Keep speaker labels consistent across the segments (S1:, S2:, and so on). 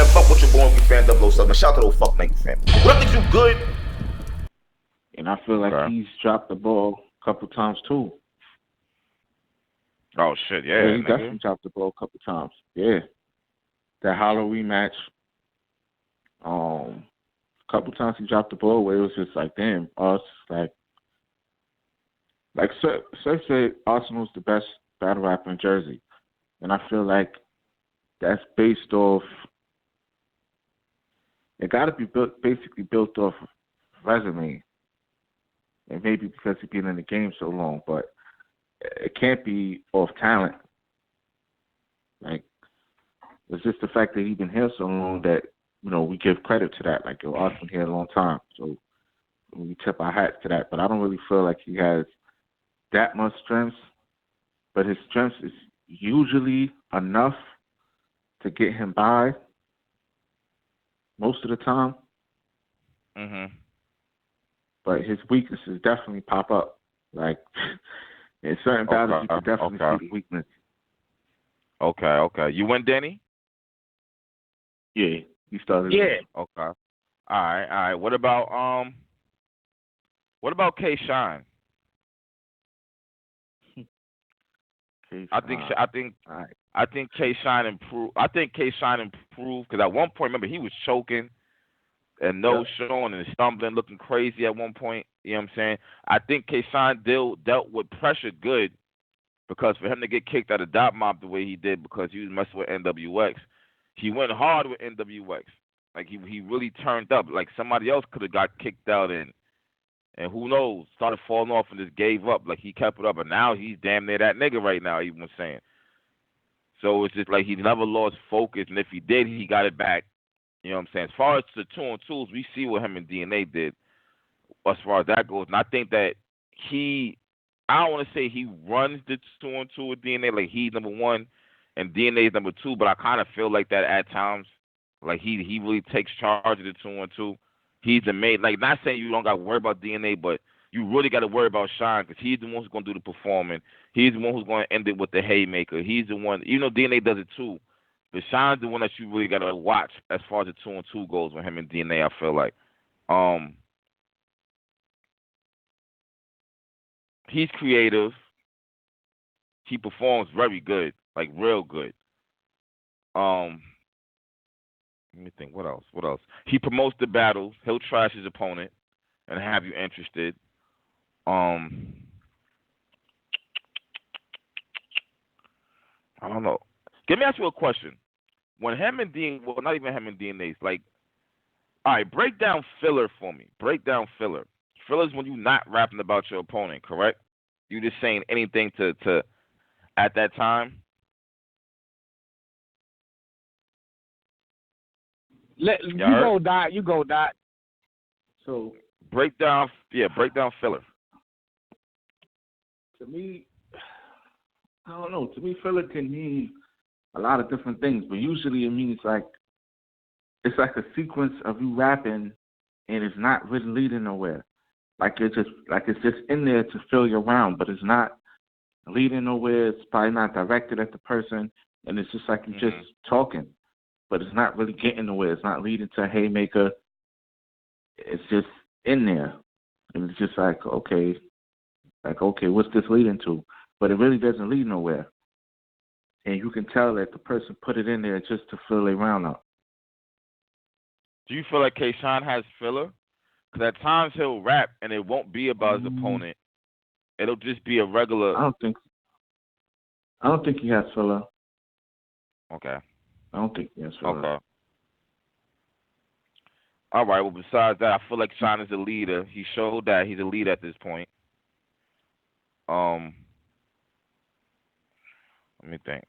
S1: man. Fuck with your boy Yankee fan 007. Shout out to those fucking Yankee fans. What up, niggas? You good?
S2: And I feel like he's dropped the ball a couple times too.
S3: Oh shit, yeah,
S2: he definitely dropped the ball a couple times. Yeah, that Hollow rematch. A couple times he dropped the ball where it was just like, damn, us like Surf said, Arsenal's the best battle rapper in Jersey, and I feel like that's based off. It got to be basically built off resume, and maybe because he's been in the game so long, but it can't be off talent. Like, it's just the fact that he's been here so long that, we give credit to that. Like, Arsenal here a long time, so we tip our hats to that. But I don't really feel like he has that much strength, but his strength is usually enough to get him by most of the time. But his weaknesses definitely pop up. Like, in certain battles, you can definitely see the weakness.
S3: Okay. You win, Danny?
S2: Yeah, he started.
S3: Yeah. Okay. All right. What about K Shine? I think K Shine improved. I think K Shine improved because at one point, remember, he was choking and showing and stumbling, looking crazy at one point. You know what I'm saying? I think K Shine dealt with pressure good because for him to get kicked out of Dot Mob the way he did because he was messing with NWX, he went hard with NWX. Like he really turned up. Like somebody else could have got kicked out and who knows, started falling off and just gave up. Like he kept it up, and now he's damn near that nigga right now. Even was saying. So it's just like he never lost focus, and if he did, he got it back. You know what I'm saying? As far as the 2-on-2s, we see what him and DNA did. As far as that goes, and I think that I don't want to say he runs the 2-on-2 with DNA, like he's number one and DNA is number two, but I kind of feel like that at times. Like he really takes charge of the 2-on-2. He's the main. Like not saying you don't got to worry about DNA, but you really got to worry about Shine because he's the one who's going to do the performing. He's the one who's going to end it with the haymaker. He's the one. You know, DNA does it too, but Shine's the one that you really got to watch as far as the 2-on-2 goes with him and DNA. I feel like, he's creative. He performs very good, like real good. Let me think. What else? He promotes the battles. He'll trash his opponent and have you interested. I don't know. Let me ask you a question. When him and DNA, well, not even him and DNA's, like, all right, break down filler for me. Break down filler. Filler is when you're not rapping about your opponent, correct? You just saying anything to at that time.
S2: You go, Dot. So
S3: break down filler.
S2: To me, I don't know. To me, filler can mean a lot of different things, but usually it means it's like a sequence of you rapping, and it's not really leading nowhere. Like it's just in there to fill your round, but it's not leading nowhere. It's probably not directed at the person, and it's just like you're just talking, but it's not really getting nowhere. It's not leading to a haymaker. It's just in there, and it's just like okay, what's this leading to? But it really doesn't lead nowhere, and you can tell that the person put it in there just to fill their round up.
S3: Do you feel like K-Shine has filler? Because at times he'll rap and it won't be about his opponent. It'll just be a regular.
S2: I don't think he has filler.
S3: Okay.
S2: I don't think he has filler.
S3: Okay. All right. Well, besides that, I feel like Shine is a leader. He showed that he's a leader at this point. Let me think.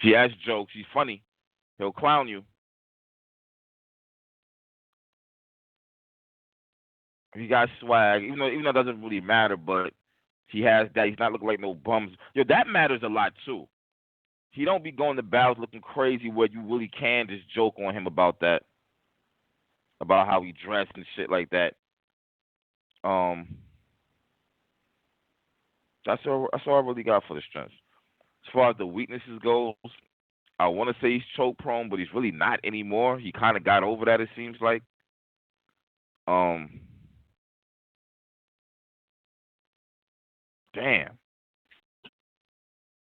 S3: He has jokes. He's funny. He'll clown you. He got swag, even though it doesn't really matter, but he has that. He's not looking like no bums. Yo, that matters a lot too. He don't be going to battles looking crazy where you really can just joke on him about that, about how he dressed and shit like that. That's all I really got for the strengths. as far as the weaknesses goes, I want to say he's choke prone, but he's really not anymore. He kind of got over that, it seems like.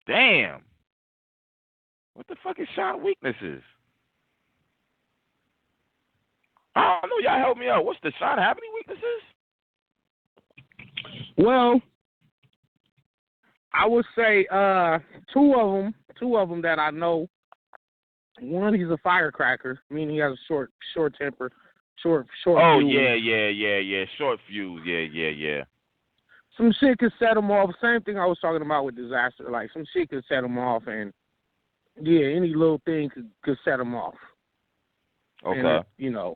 S3: Damn. What the fuck is Sean weaknesses? I don't know. Y'all help me out. What's the Sean have any weaknesses?
S4: Well, I would say two of them that I know. One, he's a firecracker, meaning he has a short temper, short.
S3: Oh
S4: fuse.
S3: yeah. Short fuse. Yeah.
S4: Some shit could set him off. Same thing I was talking about with Disaster. Like some shit could set him off, and yeah, any little thing could set him off.
S3: Okay.
S4: And,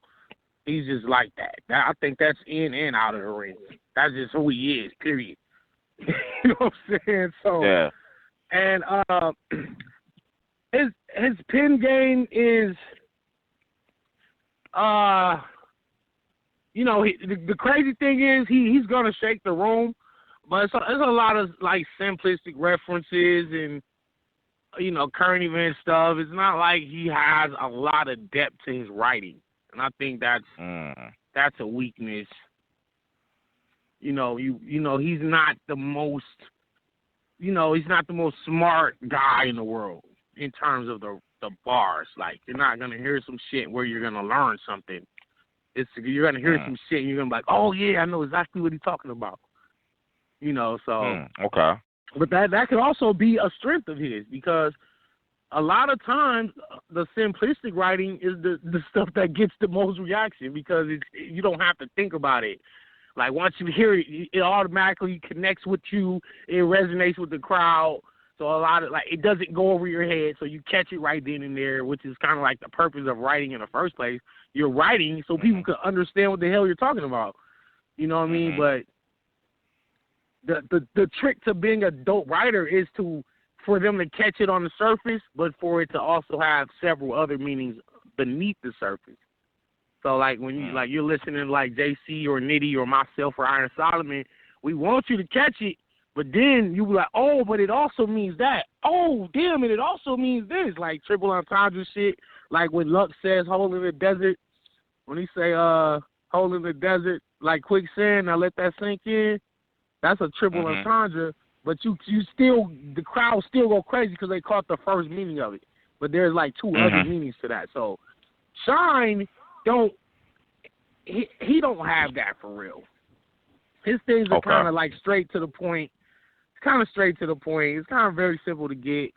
S4: he's just like that. I think that's in and out of the ring. That's just who he is. Period. You know what I'm saying? So
S3: yeah.
S4: And his pin game is, the crazy thing is he's gonna shake the room, but it's a lot of like simplistic references and current event stuff. It's not like he has a lot of depth to his writing, and I think that's a weakness. He's not the most. He's not the most smart guy in the world in terms of the bars. Like, you're not going to hear some shit where you're going to learn something. You're going to hear some shit and you're going to be like, oh, yeah, I know exactly what he's talking about.
S3: Okay.
S4: But that could also be a strength of his, because a lot of times the simplistic writing is the stuff that gets the most reaction, because you don't have to think about it. Like, once you hear it, it automatically connects with you. It resonates with the crowd. So a lot of, it doesn't go over your head, so you catch it right then and there, which is kind of like the purpose of writing in the first place. You're writing so people can understand what the hell you're talking about. You know what I mean? But the trick to being a dope writer is for them to catch it on the surface, but for it to also have several other meanings beneath the surface. So, when you're listening to, JC or Nitty or myself or Iron Solomon, we want you to catch it, but then you be like, oh, but it also means that. Oh, damn it, it also means this. Like triple entendre shit, like when Lux says hole in the desert, when he say hole in the desert, like quicksand, now let that sink in, that's a triple entendre, but you still, the crowd still go crazy because they caught the first meaning of it. But there's two other meanings to that. So Shine he don't have that for real. His things are kind of straight to the point. It's kind of straight to the point. It's kind of very simple to get.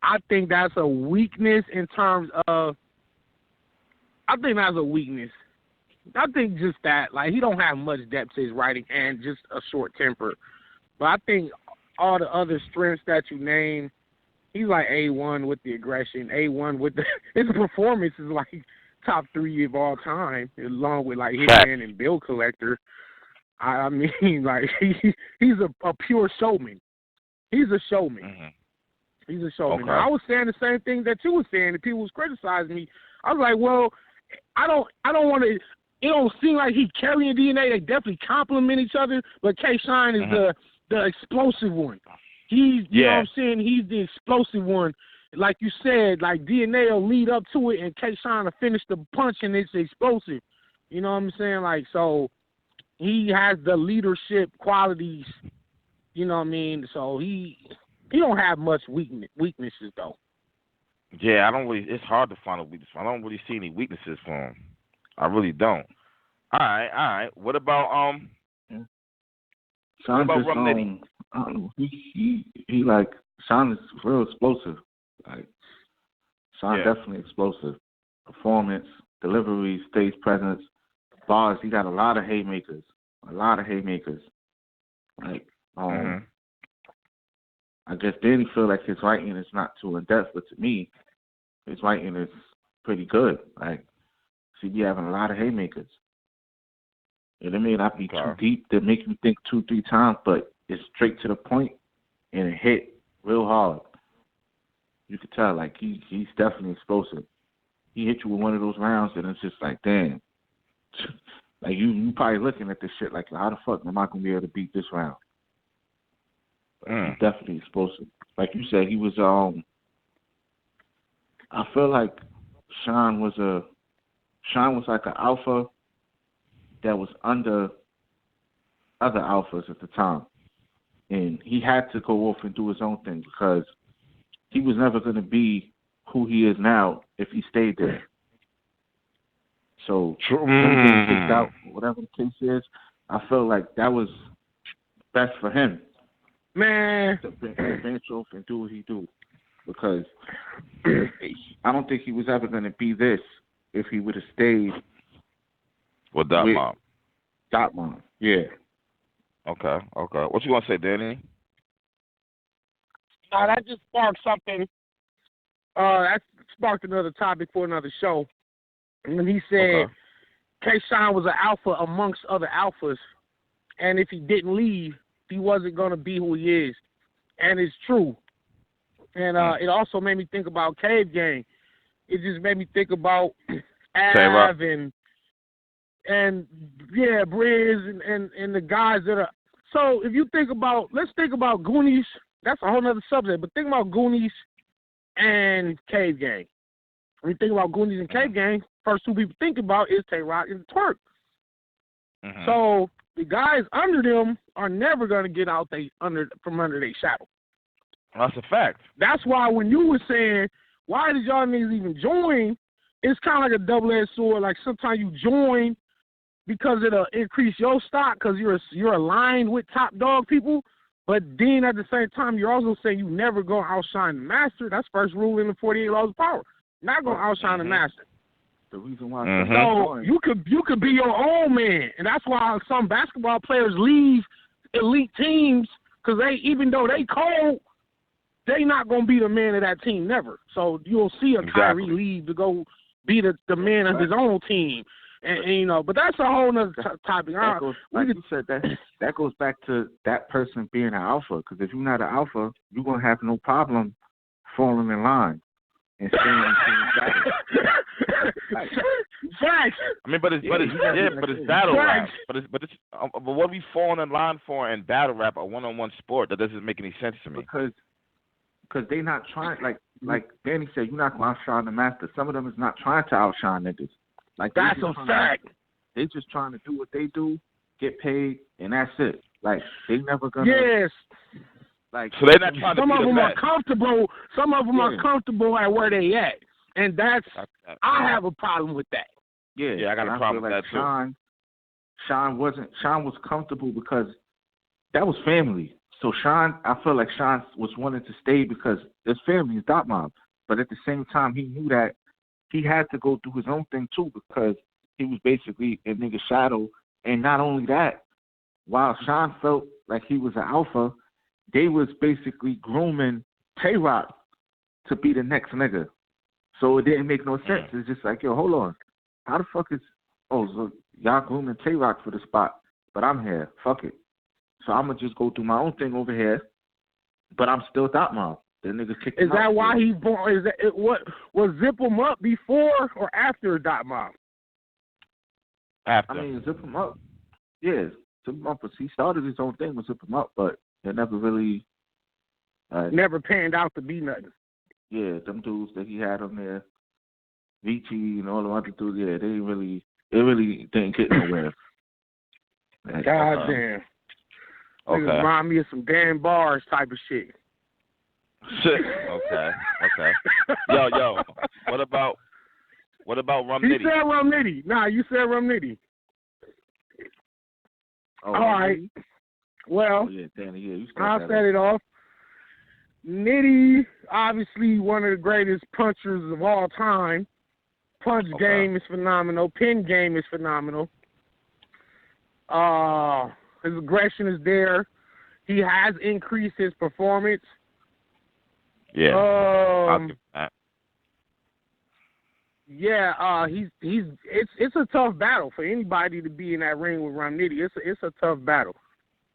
S4: I think that's a weakness in terms of. I think that's a weakness. I think just that, he don't have much depth to his writing and just a short temper. But I think all the other strengths that you name, he's A1 with the aggression, A1 with his performance is top 3 of all time, along with Hitman and Bill Collector. I mean, he's a pure showman. He's a showman. He's a showman. Now, I was saying the same thing that you were saying, and people was criticizing me. I was like, well, I don't want to. It don't seem like he's carrying DNA. They definitely complement each other, but K-Shine is the explosive one. You know what I'm saying? He's the explosive one. Like you said, DNA will lead up to it, and K-Shine will finish the punch, and it's explosive. You know what I'm saying? So he has the leadership qualities. You know what I mean? So he don't have much weaknesses though.
S3: Yeah, it's hard to find a weakness. I don't really see any weaknesses for him. I really don't. All right. What about
S2: Sean
S3: what about Rum Nitty?
S2: Sean is real explosive. Sean definitely explosive. Performance, delivery, stage presence, bars. He got a lot of haymakers. I guess Danny feel like his writing is not too in depth, but to me, his writing is pretty good. Be having a lot of haymakers. And it may not be too deep to make you think 2-3 times, but it's straight to the point and it hit real hard. You could tell, he's definitely explosive. He hit you with one of those rounds, and it's just damn. You probably looking at this shit how the fuck am I gonna be able to beat this round? He's definitely explosive. like you said, he was I feel like Sean was like an alpha that was under other alphas at the time. And he had to go off and do his own thing because he was never going to be who he is now if he stayed there. So, him getting kicked out, whatever the case is, I feel like that was best for him.
S4: Man.
S2: To bench off and do what he do. Because I don't think he was ever going to be this if he would have stayed
S3: with Dot Mob.
S2: Dot Mob, yeah.
S3: Okay. What you want to say, Danny?
S4: That just sparked something. That sparked another topic for another show. And he said K-Shine was an alpha amongst other alphas. And if he didn't leave, he wasn't going to be who he is. And it's true. And it also made me think about Cave Gang. It just made me think about Av and Briz and the guys that are. So if you think about, let's think about Goonies. That's a whole other subject. But think about Goonies and Cave Gang. When you think about Goonies and Cave Gang, first two people think about is Tay-Rock and Twerk. Mm-hmm. So the guys under them are never going to get out from under their shadow.
S3: That's a fact.
S4: That's why when you were saying, why did y'all niggas even join, it's kind of like a double-edged sword. Like sometimes you join because it'll increase your stock because you're aligned with top dog people. But then at the same time, you're also saying you never going to outshine the master. That's first rule in the 48 Laws of Power. Not going to outshine the master.
S2: The reason why.
S4: So you could be your own man, and that's why some basketball players leave elite teams because even though they cold, they not gonna be the man of that team never. So you'll see a Kyrie leave to go be the man of his own team, and but that's a whole nother topic.
S2: You said, that goes back to that person being an alpha. Because if you're not an alpha, you're gonna have no problem falling in line and staying in the
S4: Facts.
S3: I mean, but it's battle rap. But what are we falling in line for in battle rap, a one-on-one sport? That doesn't make any sense to me.
S2: Because they not trying, like Danny said, you're not going to outshine the master. Some of them is not trying to outshine niggas. Like
S4: that's a fact.
S2: They just trying to do what they do, get paid, and that's it. Like they never gonna.
S4: Yes.
S3: Like so they're not trying to.
S4: Some of them are comfortable. Some of them are comfortable at where they at, and that's I have a problem with that.
S3: Yeah, I got a problem with that too.
S2: Sean was comfortable because that was family. So I feel like Sean was wanting to stay because his family is Dot Mob. But at the same time, he knew that he had to go through his own thing too because he was basically in nigga's shadow. And not only that, while Sean felt like he was an alpha, they was basically grooming Tay-Rock to be the next nigga. So it didn't make no sense. It's just like, yo, hold on. How the fuck is so y'all grooming Tay-Rock for the spot, but I'm here. Fuck it. So I'm going to just go do my own thing over here, but I'm still Dot Mob. The nigga kicked him out.
S4: Is that why he born? Is that what was Zip him up before or after Dot Mob?
S3: After.
S2: I mean, Zip him up. Yeah, Zip him up. He started his own thing with Zip him up, but it never really.
S4: Never panned out to be nothing.
S2: Yeah, them dudes that he had on there, VT and all the other dudes. Yeah, they really didn't get nowhere.
S4: God damn.
S3: Okay.
S4: Remind me of some Dan Bars type of shit.
S3: Okay. Yo. What about Rum Nitty?
S4: He said Rum Nitty. Nah, you said Rum Nitty.
S2: Oh,
S4: all right. Well,
S2: yeah, Danny, yeah,
S4: I'll set it off. Nitty, obviously one of the greatest punchers of all time. Punch game is phenomenal. Pin game is phenomenal. His aggression is there. He has increased his performance.
S3: Yeah.
S4: I'll give that. Yeah, it's a tough battle for anybody to be in that ring with Rum Nitty. It's a tough battle.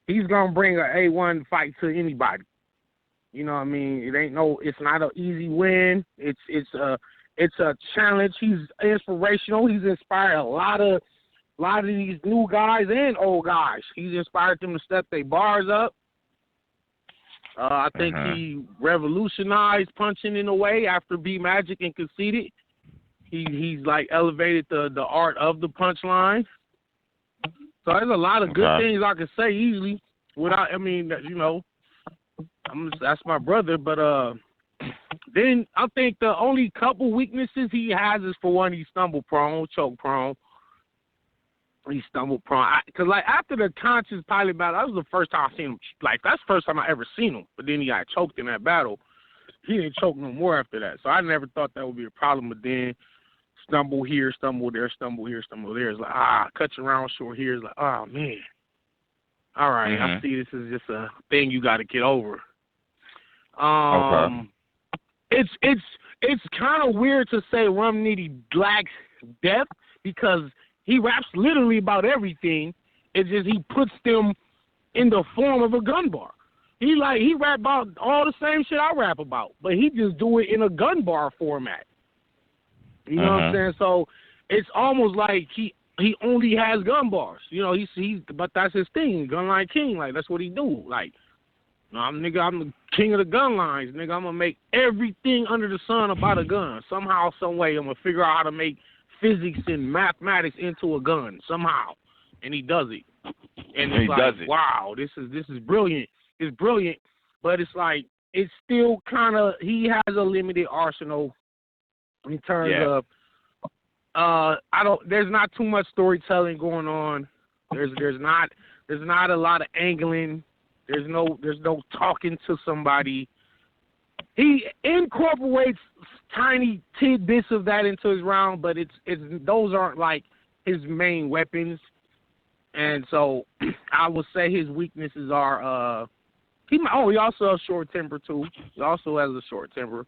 S4: He's gonna bring a A1 fight to anybody. You know what I mean? It's not an easy win. It's a challenge. He's inspirational. He's inspired a lot of these new guys and old guys. He's inspired them to step their bars up. I think he revolutionized punching in a way after B Magic and Conceited. He's like elevated the art of the punchline. So there's a lot of good things I could say easily without. I mean, you know, that's my brother. But then I think the only couple weaknesses he has is, for one, he's stumble prone, choke prone. He stumbled prone. Because, like, after the Conscious Pilot battle, that was the first time I seen him. Like, that's the first time I ever seen him. But then he got choked in that battle. He didn't choke no more after that. So I never thought that would be a problem. But then stumble here, stumble there, stumble here, stumble there. It's like, cut your round short here. It's like, oh, man. All right, I see this is just a thing you got to get over. It's kind of weird to say Rum Nitty lacks depth because he raps literally about everything. It's just he puts them in the form of a gun bar. He rap about all the same shit I rap about, but he just do it in a gun bar format. You know what I'm saying? So it's almost like he only has gun bars. You know, but that's his thing, Gunline King. Like, that's what he do. Like, I'm the king of the gun lines, nigga. I'm gonna make everything under the sun about a gun. Somehow, some way, I'm gonna figure out how to make physics and mathematics into a gun somehow, and he does it. And it's like, wow, this is brilliant. It's brilliant, but it's like it's still kind of, he has a limited arsenal in terms of there's not too much storytelling going on. There's not a lot of angling. There's no talking to somebody. He incorporates tiny tidbits of that into his round, but it's those aren't like his main weapons. And so I would say his weaknesses are he also has short temper too. He also has a short temper.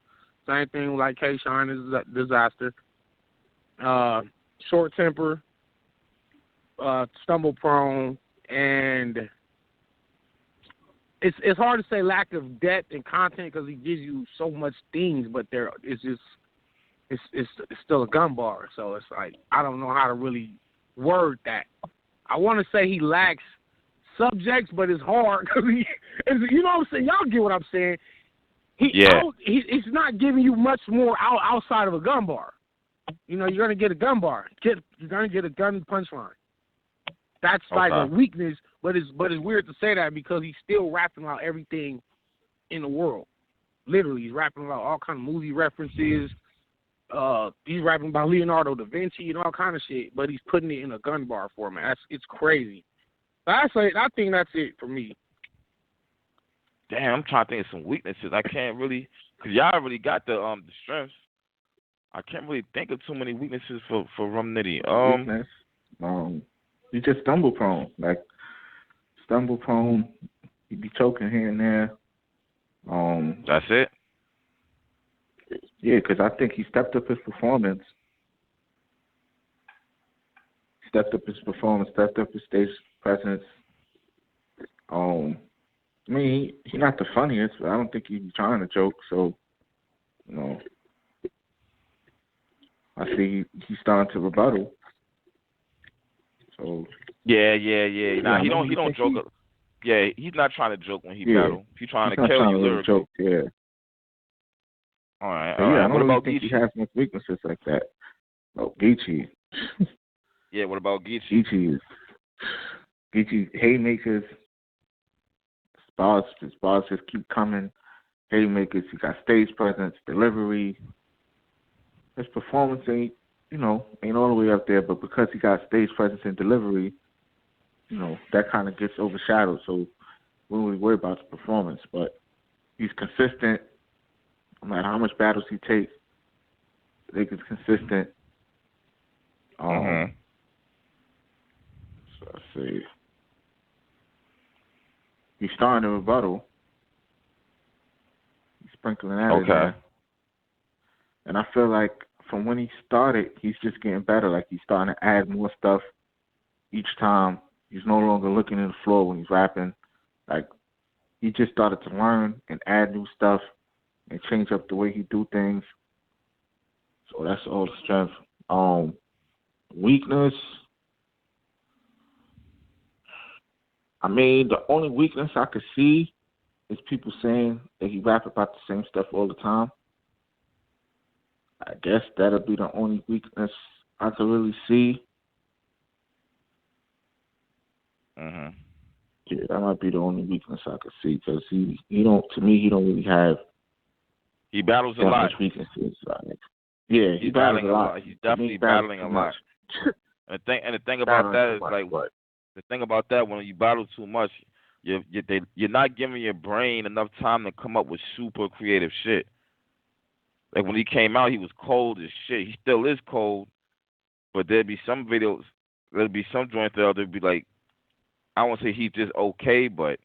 S4: Same thing like K-Shine is a disaster. Short temper, stumble prone, and it's hard to say lack of depth and content because he gives you so much things, but it's still a gun bar. So it's like I don't know how to really word that. I want to say he lacks subjects, but it's hard because you know what I'm saying. Y'all get what I'm saying. He's not giving you much more outside of a gun bar. You know, you're gonna get a gun bar. You're gonna get a gun punchline. That's like a weakness, but it's weird to say that because he's still rapping about everything in the world. Literally, he's rapping about all kind of movie references. He's rapping about Leonardo da Vinci and all kind of shit, but he's putting it in a gun bar format. It's crazy. But I think that's it for me.
S3: Damn, I'm trying to think of some weaknesses. I can't really, because y'all already got the strengths. I can't really think of too many weaknesses for Rum Nitty.
S2: You just stumble prone. Like, stumble prone, you be choking here and there.
S3: That's it?
S2: Yeah, because I think he stepped up his performance. Stepped up his stage presence. I mean, he's not the funniest, but I don't think he's trying to joke, so, you know. I see he's starting to rebuttal. So
S3: yeah. Nah, he don't joke. Yeah, he's not trying to joke when he battle. He's trying to kill you lyrically.
S2: Joke, yeah.
S3: All right.
S2: I don't
S3: what about
S2: think
S3: Geechee?
S2: he has much weaknesses like that. Oh, Geechee.
S3: Yeah, what about Geechee?
S2: Geechee haymakers. Bars just keep coming. Haymakers. He got stage presence, delivery. His performance ain't all the way up there, but because he got stage presence and delivery, that kind of gets overshadowed. So we don't really worry about the performance, but he's consistent. No matter how much battles he takes, I think it's consistent. So let's see. He's starting to rebuttal. He's sprinkling that in there. And I feel like from when he started, he's just getting better. Like, he's starting to add more stuff each time. He's no longer looking at the floor when he's rapping. Like, he just started to learn and add new stuff and change up the way he do things. So that's all the strength. Weakness. I mean, the only weakness I could see is people saying that he rap about the same stuff all the time. I guess that'll be the only weakness I can really see.
S3: Mhm.
S2: Yeah, that might be the only weakness I could see because he don't really have.
S3: He battles a lot.
S2: Much weaknesses. Like, yeah,
S3: he's battling a lot. He's definitely battling a lot. And the thing about that is like the thing about that when you battle too much, you're not giving your brain enough time to come up with super creative shit. Like when he came out, he was cold as shit. He still is cold, but there'd be some videos, there'd be some joints there'd be like, I won't say he's just okay, but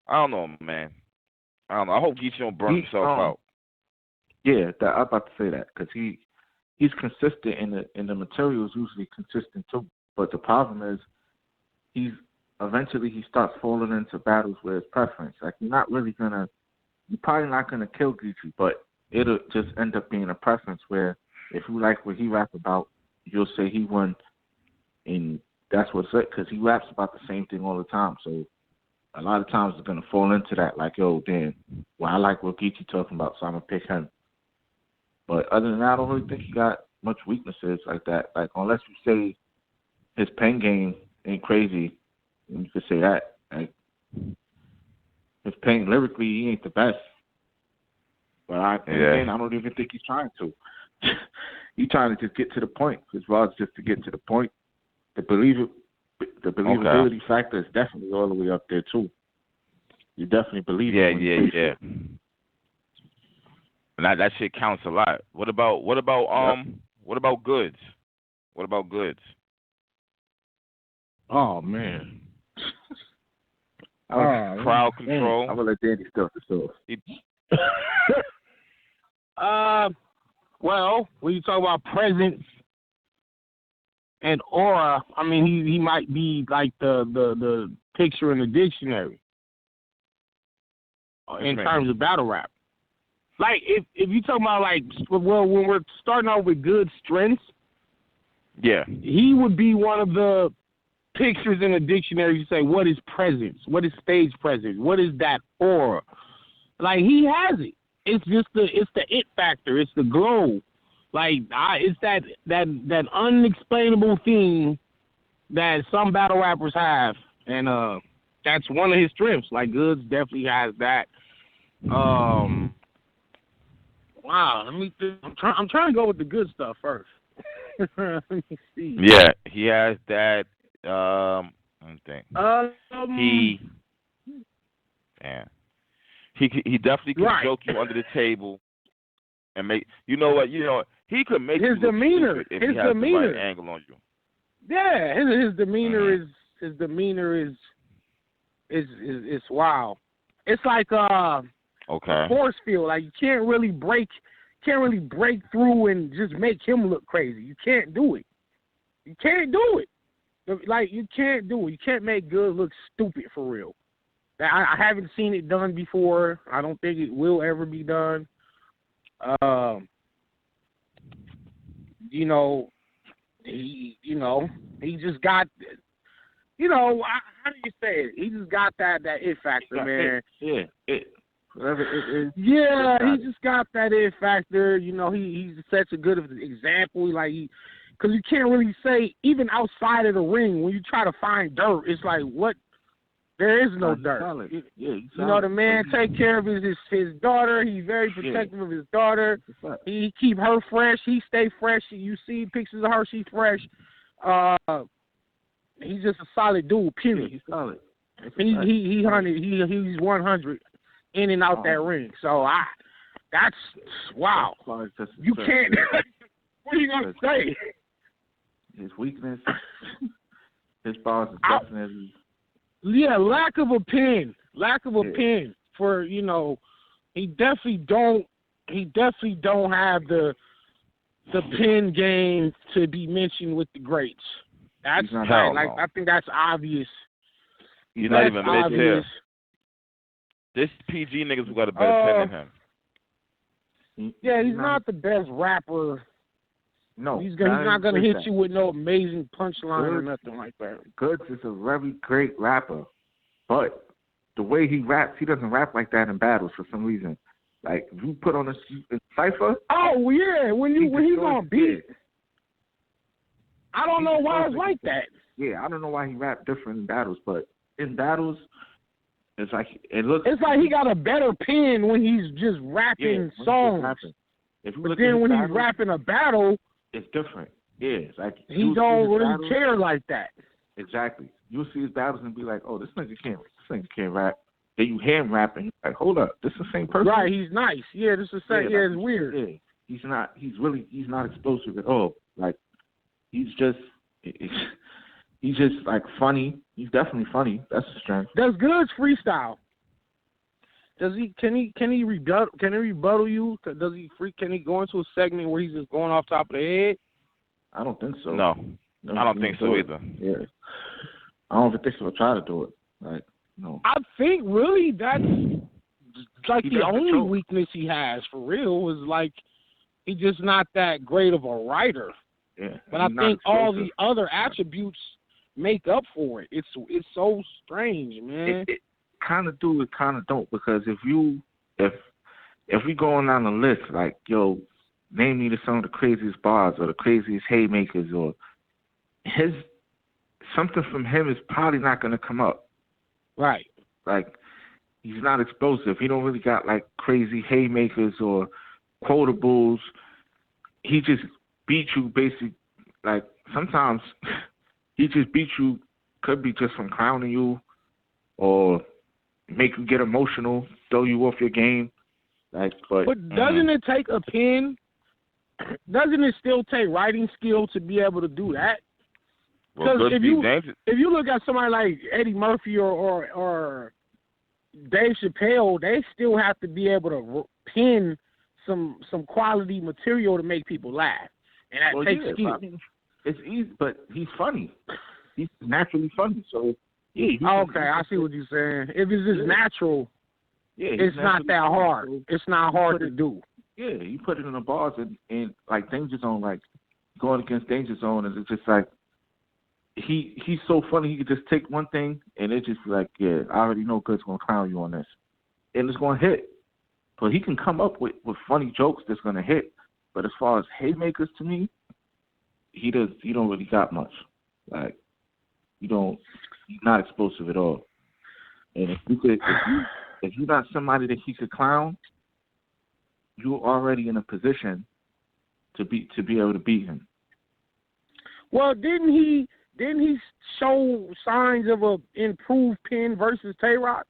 S3: I don't know, man. I don't know. I hope Geechee don't burn himself out.
S2: Yeah, I'm about to say that because he's consistent in the material is usually consistent too. But the problem is he starts falling into battles where it's preference. Like you're probably not gonna kill Geechee, but it'll just end up being a preference where if you like what he rap about, you'll say he won, and that's what's it because he raps about the same thing all the time. So a lot of times it's gonna fall into that, like, yo, damn, well I like what Geechee talking about, so I'm gonna pick him. But other than that, I don't really think he got much weaknesses like that. Like unless you say his pen game ain't crazy, you could say that. Like his pen lyrically, he ain't the best. But again, I don't even think he's trying to. He's trying to just get to the point. His raw is just to get to the point. The believability factor is definitely all the way up there too. You definitely believe.
S3: Yeah. And that shit counts a lot. What about Goods? What about Goods?
S4: Oh man.
S3: Crowd control.
S2: I'm gonna let Danny stuff this off.
S4: Well, when you talk about presence and aura, I mean he might be like the picture in the dictionary in terms of battle rap. Like if you talk about like when we're starting off with good strengths, he would be one of the pictures in the dictionary. You say, what is presence? What is stage presence? What is that aura? Like he has it. It's just the it factor. It's the glow. Like it's that unexplainable thing that some battle rappers have, and that's one of his strengths. Like Goods definitely has that. Wow, let me think. I'm trying to go with the good stuff first. Let me see.
S3: Yeah, he has that. Let me think. He definitely can joke you under the table and make he could make
S4: his demeanor.
S3: If he has the right angle on you.
S4: Yeah, his demeanor is wow. It's like a force field. Like you can't really break through and just make him look crazy. You can't do it. You can't do it. Like you can't do it. You can't make Good look stupid for real. I haven't seen it done before. I don't think it will ever be done. He just got, how do you say it? He just got that it factor, man.
S2: Whatever it is.
S4: Yeah, he just got that it factor. He's such a good example. Because you can't really say, even outside of the ring, when you try to find dirt, it's like, what? There is no dirt. The man take care of his daughter. He's very protective of his daughter. He keep her fresh. He stay fresh. You see pictures of her, she's fresh. He's just a solid dude, period.
S2: He's solid.
S4: He's 100 in and out that ring. So that's wow. You can't. What are you gonna say?
S2: His weakness, his bars is definitely.
S4: Yeah, lack of a pen for he definitely don't have the pen game to be mentioned with the greats. That's I think that's obvious.
S3: He's not even mid-tier. This PG niggas who got a better pen than him.
S4: Yeah, he's not the best rapper.
S2: No,
S4: he's not gonna hit you with no amazing punchline or nothing like that.
S2: Goods is a very great rapper, but the way he raps, he doesn't rap like that in battles for some reason. Like if you put on a cipher.
S4: Oh yeah, when he's on beat. I don't know why it's like that.
S2: Yeah, I don't know why he rap different in battles, but in battles, it's like it looks.
S4: It's like he got a better pen when he's just rapping songs. But then when he's rapping a battle,
S2: it's different. Yeah, it's like
S4: he don't really care like that.
S2: Exactly. You'll see his battles and be like, "Oh, this nigga can't rap." Then you hear him rapping, like, "Hold up, this is the same person."
S4: Right, he's nice. Yeah, this is the same. Yeah, it's weird.
S2: Yeah, he's not. He's not explosive at all. Like, he's just like funny. He's definitely funny. That's his strength.
S4: Does Goods freestyle? Does he? Can he rebuttal? Can he rebuttal you? Does he Can he go into a segment where he's just going off top of the head?
S2: I don't think so.
S3: No, I don't think so either.
S2: Yeah, I don't even think so. Try to do it. Like, no.
S4: I think really that's like the only weakness he has for real is like he's just not that great of a writer.
S2: Yeah,
S4: but I think all the other attributes make up for it. It's so strange, man.
S2: It kind of do, it kind of don't, because if we going down the list, like, yo, name me some of the craziest bars or the craziest haymakers, or something from him is probably not going to come up.
S4: Right.
S2: Like, he's not explosive. He don't really got like crazy haymakers or quotables. He just beat you basically. Like, sometimes he just beat you, could be just from clowning you or make you get emotional, throw you off your game. Like, but
S4: doesn't it take a pen? Doesn't it still take writing skill to be able to do that? Because if you look at somebody like Eddie Murphy or Dave Chappelle, they still have to be able to pen some quality material to make people laugh, and that takes skill. I mean,
S2: it's easy, but he's funny. He's naturally funny, so yeah.
S4: Okay, I see what you're saying. If it's just natural, it's not that hard. It's not hard to do.
S2: Yeah, you put it in the bars and like Danger Zone, like going against Danger Zone, and it's just like he's so funny. He could just take one thing and it just be like, yeah, I already know Good's gonna clown you on this, and it's gonna hit. But he can come up with funny jokes that's gonna hit. But as far as haymakers, to me, he don't really got much. Like, he's not explosive at all. And if you're not somebody that he could clown, you're already in a position to be able to beat him. Well,
S4: didn't he show signs of a improved pen versus Tay-Rock?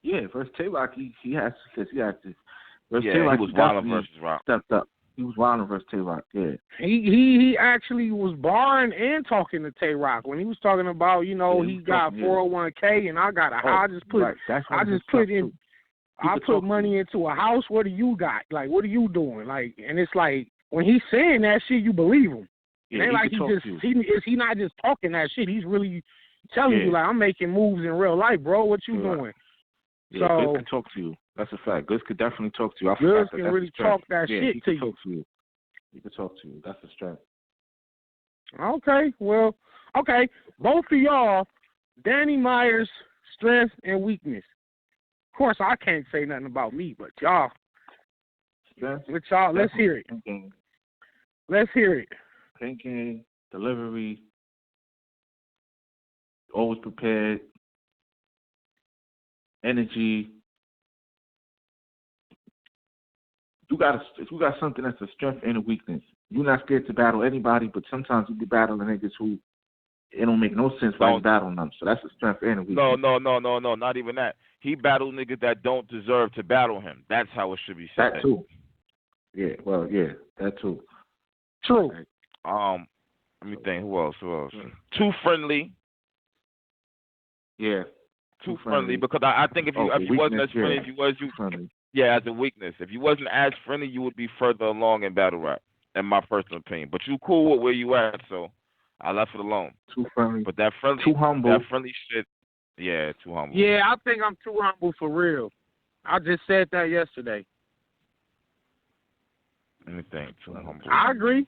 S2: Yeah, versus Tay-Rock, he has to.
S3: He was Wilder versus Rock.
S2: Stepped up. He was Wilder versus Tay-Rock. Yeah.
S4: He actually was barring and talking to Tay-Rock when he was talking about, he got 401k and I got I just put money into a house. What do you got? Like, what are you doing? Like, and it's like when he's saying that shit, you believe him.
S2: Yeah,
S4: it ain't like he not just talking that shit. He's really telling you, like, I'm making moves in real life, bro. What you doing?
S2: Yeah, Goods can talk to you. That's a fact. Goods could definitely talk to you.
S4: Goods can really talk that shit to you.
S2: Talk to you. He can talk to you. That's a strength.
S4: Okay, well, both of y'all, Danny Myers' strength and weakness. Of course, I can't say nothing about me, but y'all. With y'all, let's hear it.
S2: Thinking,
S4: let's hear it.
S2: Thinking, delivery, always prepared, energy. If you got something that's a strength and a weakness, you're not scared to battle anybody, but sometimes you be battling niggas who it don't make no sense why you battling them. So that's a strength and a weakness.
S3: No, not even that. He battled niggas that don't deserve to battle him. That's how it should be said.
S2: That too. Yeah, well, yeah, that too.
S4: True.
S3: Let me think. Who else? Too friendly.
S2: Yeah.
S3: Too friendly, because I think if you wasn't as friendly as you was,
S2: friendly.
S3: Yeah, as a weakness. If you wasn't as friendly, you would be further along in battle rap, in my personal opinion. But you cool with where you at, so I left it alone.
S2: Too friendly.
S3: But that friendly,
S2: too humble.
S3: That friendly shit, yeah, too humble.
S4: Yeah, I think I'm too humble for real. I just said that yesterday.
S3: Let me think. Too humble.
S4: I agree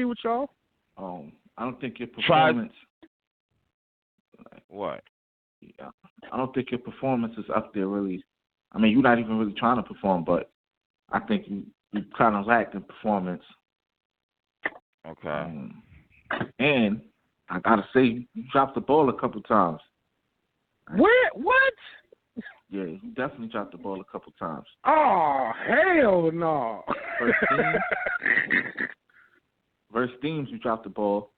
S4: with y'all.
S2: I don't think your performance.
S3: What?
S2: Yeah, I don't think your performance is up there really. I mean, you're not even really trying to perform, but I think you kind of lacked in performance.
S3: Okay.
S2: And I gotta say, you dropped the ball a couple times.
S4: What?
S2: Yeah, you definitely dropped the ball a couple times.
S4: Oh, hell no.
S2: Versus teams, you dropped the ball.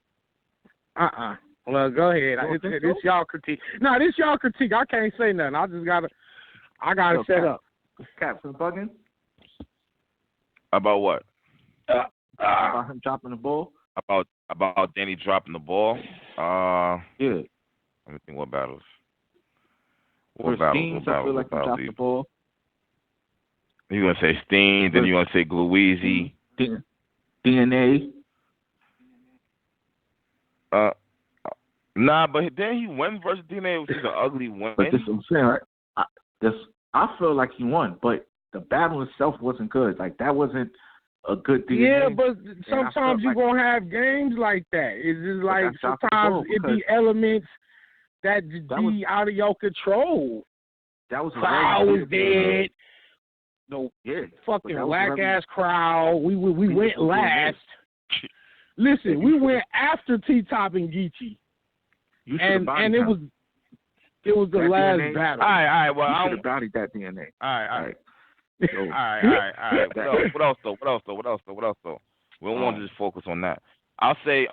S4: Well, go ahead. This y'all critique. No, this y'all critique. I can't say nothing. I gotta set up.
S2: Captain bugging?
S3: About what?
S2: About him dropping the ball?
S3: About Danny dropping the ball?
S2: Yeah.
S3: Let me think. What battles?
S2: I feel like you dropped the ball.
S3: You gonna say Steen? Then you gonna say Gluezy?
S2: DNA.
S3: Nah, but then he won versus DNA. It was just an ugly win.
S2: But this is what I'm saying, right? I feel like he won, but the battle itself wasn't good. Like, that wasn't a good DNA.
S4: Yeah, but sometimes you're going to have games like that. It's just like sometimes it be elements that be out of your control.
S2: That was
S4: crowd was dead. No, fucking whack-ass crowd. We went last. Listen, we went after T-Top and Geechee. And it was the last
S2: DNA.
S4: battle.
S3: All right. Well,
S2: you should have bodied that DNA.
S3: All right. What else though? We don't want to just focus on that. I'll say,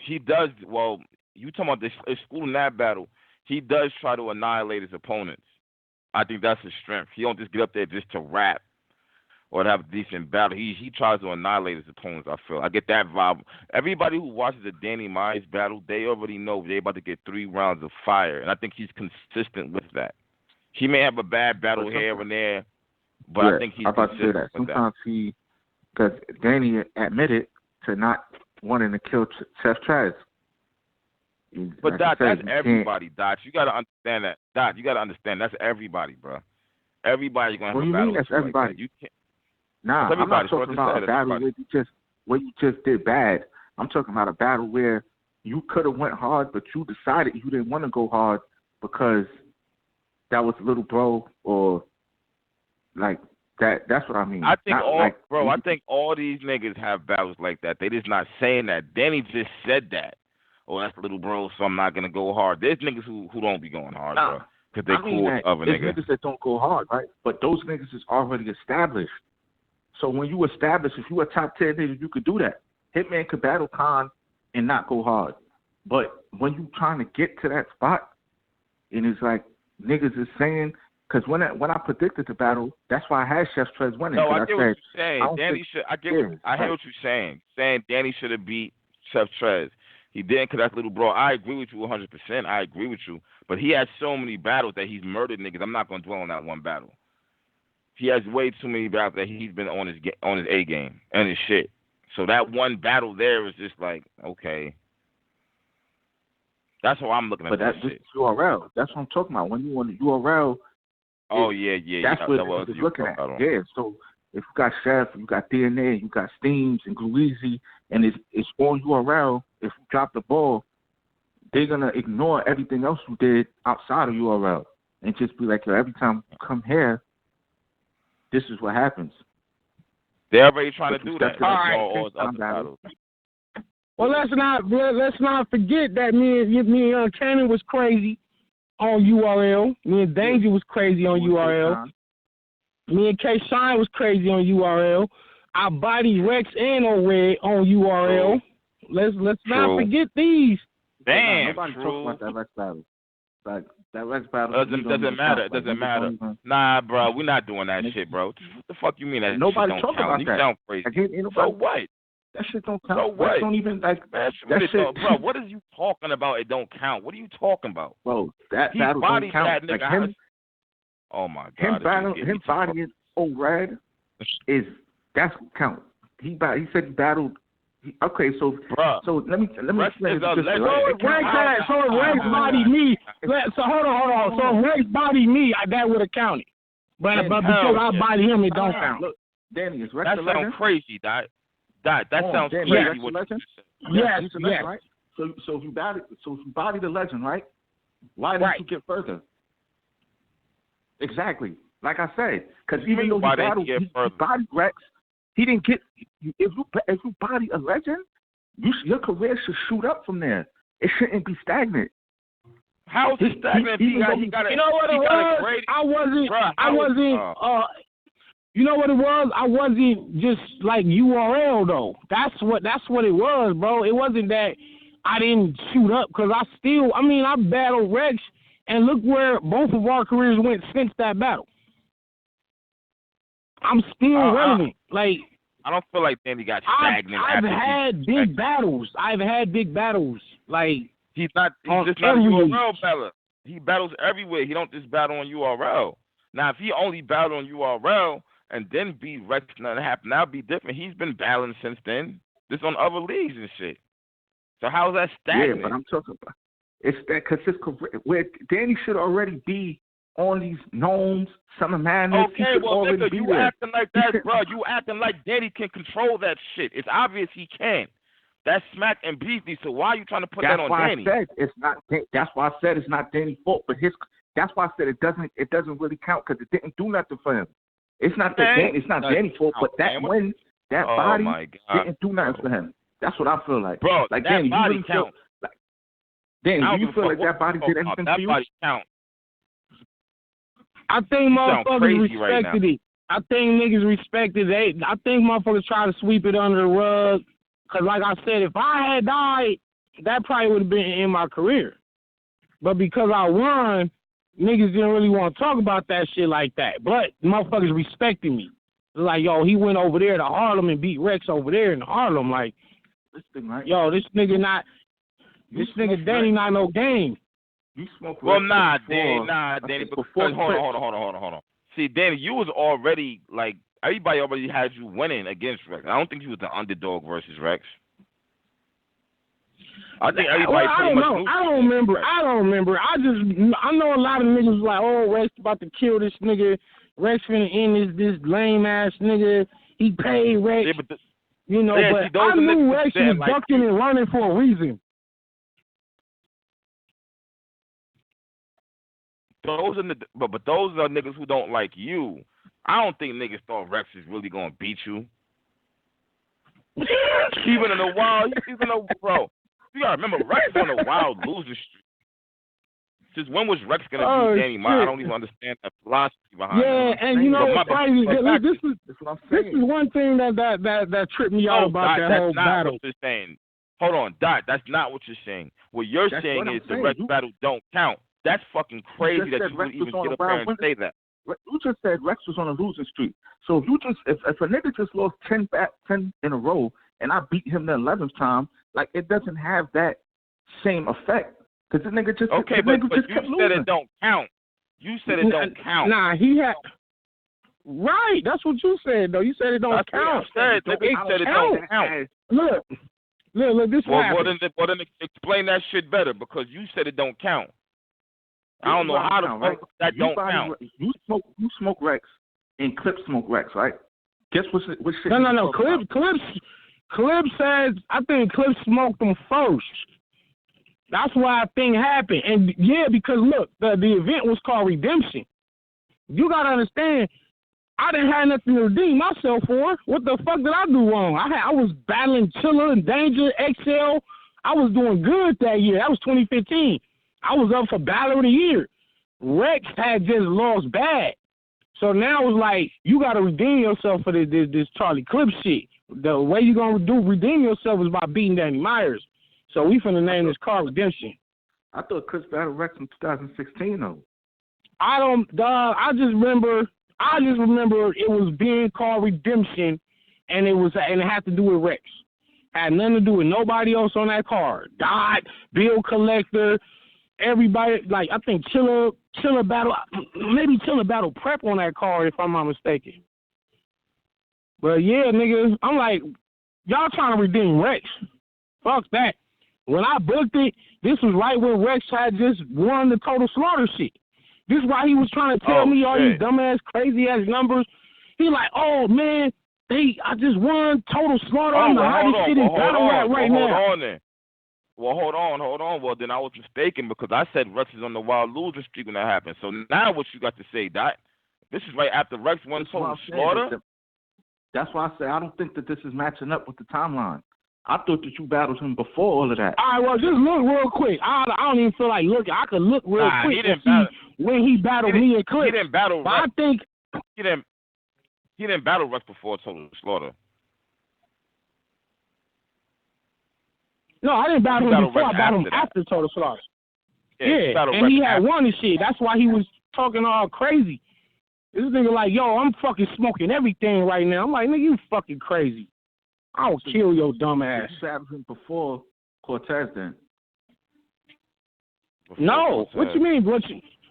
S3: he does. Well, you talking about this excluding that battle? He does try to annihilate his opponents. I think that's his strength. He don't just get up there just to rap or to have a decent battle. He tries to annihilate his opponents, I feel. I get that vibe. Everybody who watches the Danny Myers battle, they already know they're about to get 3 rounds of fire, and I think he's consistent with that. He may have a bad battle here and there, but I think he's consistent with
S2: Sometimes because Danny admitted to not wanting to kill Chef Trez.
S3: But that's everybody, Dot. You got to understand that. Dot, you got to understand that's everybody, bro. Everybody's going to have a battle.
S2: What do you mean that's everybody?
S3: You can't.
S2: Nah, I'm not talking about a battle where you just did bad. I'm talking about a battle where you could have went hard, but you decided you didn't want to go hard because that was Little Bro or like that. That's what I mean.
S3: I think I think all these niggas have battles like that. They just not saying that. Danny just said that. Oh, that's Little Bro, so I'm not gonna go hard. There's niggas who don't be going hard, bro, because they cool with other niggas.
S2: There's niggas that don't go hard, right? But those niggas is already established. So when you establish, if you a top 10 nigga, you could do that. Hitman could battle Khan and not go hard. But when you trying to get to that spot, and it's like niggas is saying, because when I predicted the battle, that's why I had Chef Trez winning.
S3: No, I get what you're saying. I hear what you're saying. Saying Danny should have beat Chef Trez. He didn't because that's Little Bro. I agree with you 100%. I agree with you. But he has so many battles that he's murdered niggas. I'm not going to dwell on that one battle. He has way too many battles that he's been on his A game and his shit. So that one battle there is just like, okay. That's how I'm looking at that shit.
S2: But that's URL. That's what I'm talking about. When you want the URL.
S3: Oh, yeah.
S2: That's what you're looking at. Yeah, so if you got Chef, you got DNA, you got Steams and Gluezy, and it's on URL, if you drop the ball, they're going to ignore everything else you did outside of URL and just be like, yo, every time you come here, this is what happens.
S3: They're already trying to do that.
S4: All right. Well, let's not forget that me and Cannon was crazy on URL. Me and Danger was crazy on URL. Me and K Shine was crazy on URL. I bodied Rex and O'Red on URL. Let's not forget these.
S3: Damn,
S2: nobody talks about that Rex battle. Like that Rex battle
S3: doesn't matter. It doesn't matter. Nah, bro, we're not doing that shit, bro. What the fuck you mean that
S2: nobody
S3: shit
S2: talk
S3: don't count?
S2: About that.
S3: You sound crazy.
S2: So
S3: what?
S2: That shit don't count.
S3: So what?
S2: Don't even like
S3: that shit. Bro, what is you talking about? It don't count. What are you talking about?
S2: Bro, that battle don't count.
S3: That nigga.
S2: Like
S3: oh my God.
S2: Him bodying O'Red that's count. He said he battled. Okay, so let me explain it.
S4: So Rex bodied me. So hold on. So Rex bodied me, that would have counted. But because I bodied him, it don't count.
S2: Look, Danny, is Rex
S3: that sounds crazy, Dot. That sounds
S2: Danny,
S3: crazy.
S2: Rex the legend?
S4: Yes.
S2: Right? So if you body the legend, right? Why didn't you get further? Exactly. Like I said, because even though he bodied Rex, he didn't get. If you body a legend, your career should shoot up from there. It shouldn't be stagnant.
S3: How is it stagnant? He got a,
S4: you know what it was? I wasn't. You know what it was? I wasn't just like URL though. That's what it was, bro. It wasn't that I didn't shoot up because I battled Rex, and look where both of our careers went since that battle. I'm still relevant.
S3: I don't feel like Danny got stagnant.
S4: I've had big battles. Like
S3: he's just not a URL battler. He battles everywhere. He don't just battle on URL. Now, if he only battled on URL and then beat Rex, nothing happened, that'd be different. He's been battling since then. Just on other leagues and shit. So how's that stagnant?
S2: Yeah, but I'm talking about it's that because his career, where Danny should already be on these gnomes, Summer Madness.
S3: Okay, well, nigga, you acting like that, bro. You acting like Danny can control that shit. It's obvious he can. That's Smack and Beasley. So why are you trying to put that on Danny?
S2: That's why I said it's not Danny's fault. But that's why I said it doesn't really count because it didn't do nothing for him. It's not Danny's fault, but body didn't do nothing for him. That's what I feel like.
S3: Bro,
S2: like
S3: that
S2: Danny,
S3: body count.
S2: Danny, do you feel like that body did anything for you?
S3: That body count.
S4: I think motherfuckers respected it. I think niggas respected it. I think motherfuckers try to sweep it under the rug. Because like I said, if I had died, that probably would have been in my career. But because I won, niggas didn't really want to talk about that shit like that. But motherfuckers respected me. Like, yo, he went over there to Harlem and beat Rex over there in Harlem. Like,
S2: this nigga
S4: Danny not no game.
S2: You smoke
S3: Danny. Because hold on. See, Danny, you was already like everybody already had you winning against Rex. I don't think you was the underdog versus Rex. I think everybody pretty much knew.
S4: I don't remember. I know a lot of niggas was like, oh, Rex about to kill this nigga. Rex finna end this lame ass nigga. He paid Rex.
S3: Yeah, but
S4: I knew Rex was ducking and running for a reason.
S3: Those are niggas who don't like you. I don't think niggas thought Rex is really gonna beat you. Even in a wild, bro. You gotta remember Rex on a wild losing streak. Since when was Rex gonna beat Danny Meyer? I don't even understand that philosophy behind it.
S4: Yeah, and you know what's crazy? This is one thing that tripped me out about that whole battle.
S3: What you're saying. Hold on, Dot. That's not what you're saying. What you're saying is the Rex battle don't count. That's fucking crazy that you would even get up there and say that.
S2: You just said Rex was on a losing streak. So if a nigga just lost 10 in a row and I beat him the 11th time, like it doesn't have that same effect because the nigga just
S3: but you said it don't count. You said it don't count.
S4: Nah, he had right. That's what you said though. You said it don't count.
S3: It don't count.
S4: Look. This
S3: well, then explain that shit better because you said it don't count. I don't know how to fuck that don't count.
S2: You smoke Rex and Clip smoke Rex, right? Guess what shit?
S4: No. Clip says I think Clip smoked them first. That's why I think happened. And yeah, because look, the event was called Redemption. You gotta understand, I didn't have nothing to redeem myself for. What the fuck did I do wrong? I was battling Chilla and Danger, XL. I was doing good that year. That was 2015. I was up for Battle of the Year. Rex had just lost bad. So now it's like, you got to redeem yourself for this Charlie Clip shit. The way you going to redeem yourself is by beating Danny Myers. So we finna name this card Redemption.
S2: I thought Chris battled Rex in 2016, though.
S4: I just remember it was being called Redemption, and it had to do with Rex. Had nothing to do with nobody else on that card. Dot, Bill Collector, everybody, like, I think Chilla battle Prep on that card, if I'm not mistaken. But yeah, nigga, I'm like, y'all trying to redeem Rex. Fuck that. When I booked it, this was right when Rex had just won the Total Slaughter shit. This is why he was trying to tell me all these dumbass, crazy-ass numbers. He like, oh, man, I just won Total Slaughter. I'm the hottest shit in battle rap right now.
S3: Well, hold on. Well, then I was mistaken because I said Rex is on the wild losing streak when that happened. So now what you got to say, Dot? This is right after Rex won total slaughter?
S2: That's why I say I don't think that this is matching up with the timeline. I thought that you battled him before all of that.
S4: All right, well, just look real quick. I don't even feel like looking. I could look real quick and see when he battled me and Cliff.
S3: He didn't battle
S4: but
S3: Rex.
S4: I think
S3: he didn't battle Rex before total slaughter.
S4: No, I didn't battle him before. I battled him after total slaughter. Yeah, and he had won and shit. That's why he was talking all crazy. This nigga like, yo, I'm fucking smoking everything right now. I'm like, nigga, you fucking crazy. I'll kill your dumb ass.
S2: You battled him before Cortez then?
S4: No.
S3: Cortez.
S4: What you mean?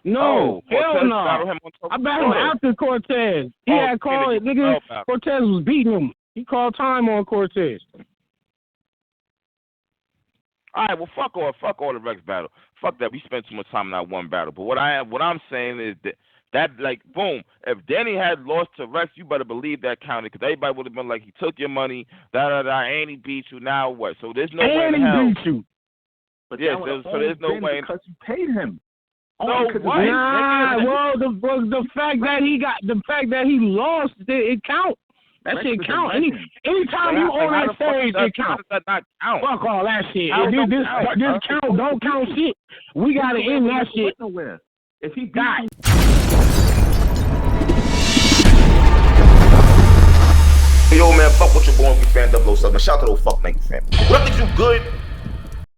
S4: No. Hell no. I battled him after Cortez. He had called it. Nigga, Cortez was beating him. He called time on Cortez.
S3: All right, well, fuck all the Rex battle. Fuck that. We spent too much time in that one battle. But what I'm saying is that like, boom, if Danny had lost to Rex, you better believe that counted, because everybody would have been like, he took your money, and he beat you. Now what? So there's no way in hell.
S4: And he beat you.
S2: But
S3: yeah, so there's no way.
S2: Because you paid him.
S3: No, what?
S4: Nah, well, the fact that he lost, it counts. That shit count. Anytime you on that stage, it counts.
S3: That not count?
S4: Fuck all that shit. This count don't count shit. We gotta end that shit.
S2: Nowhere. If he
S4: got
S1: Yo, man, fuck with your boy, fan 007. Shout out to the fuck nigga, fam. What up, niggas, you good?